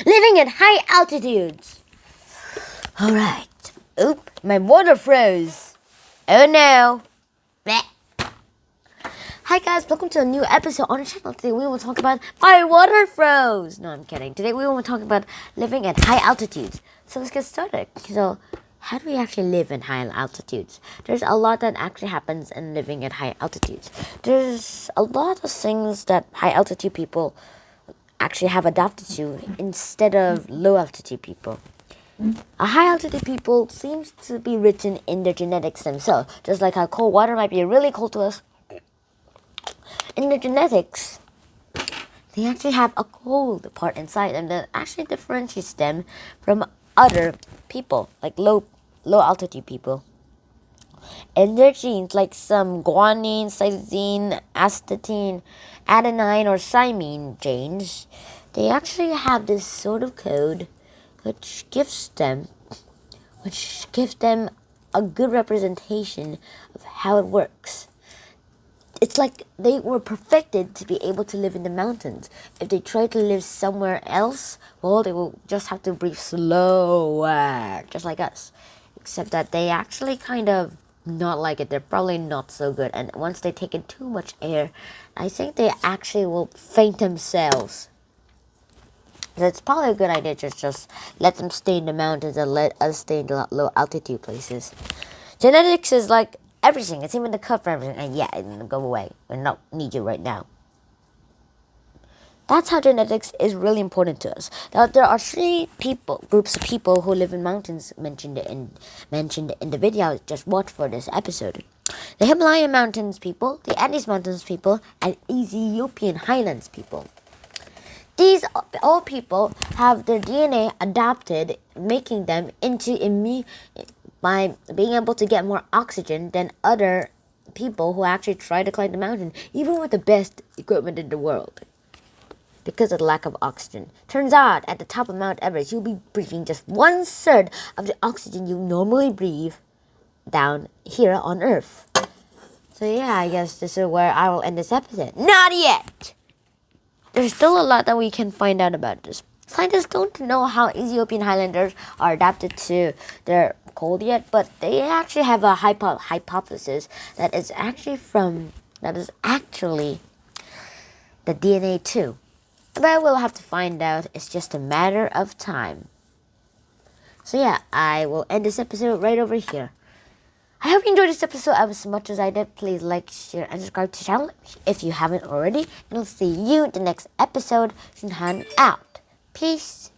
living at high altitudes. Alright. Oop, my water froze. Oh no. Blech. Hi guys, welcome to a new episode on the channel. Today we will talk about my water froze. No, I'm kidding. Today we will talk about living at high altitudes. So let's get started. So, how do we actually live in high altitudes? There's a lot that actually happens in living at high altitudes. There's a lot of things that high altitude people actually have adapted to instead of low altitude people. A high altitude people seems to be written in their genetics themselves, just like how cold water might be really cold to us. In their genetics, they actually have a cold part inside, and that actually differentiates them from other people, like low altitude people. In their genes, like some guanine, cytosine, astatine, adenine, or thymine genes, they actually have this sort of code which gives them a good representation of how it works. It's like they were perfected to be able to live in the mountains. If they try to live somewhere else, well, they will just have to breathe slower, just like us. Except that they actually kind of not like it. They're probably not so good. And once they take in too much air, I think they actually will faint themselves. So it's probably a good idea to just let them stay in the mountains and let us stay in the low altitude places. Genetics is like everything. It's even the code for everything. And yeah, it'll go away. We don't need you right now. That's how genetics is really important to us. Now, there are three groups of people who live in mountains mentioned in the video I just watched for this episode. The Himalayan mountains people, the Andes mountains people, and Ethiopian highlands people. These all people have their DNA adapted, making them by being able to get more oxygen than other people who actually try to climb the mountain, even with the best equipment in the world. Because of the lack of oxygen. Turns out, at the top of Mount Everest, you'll be breathing just 1/3 of the oxygen you normally breathe down here on Earth. So yeah, I guess this is where I will end this episode. Not yet! There's still a lot that we can find out about this. Scientists don't know how Ethiopian highlanders are adapted to their cold yet, but they actually have a hypothesis that is actually the DNA too. But we'll have to find out. It's just a matter of time. So yeah, I will end this episode right over here. I hope you enjoyed this episode as much as I did. Please like, share, and subscribe to the channel if you haven't already. And I'll see you in the next episode. Shinhan out. Peace.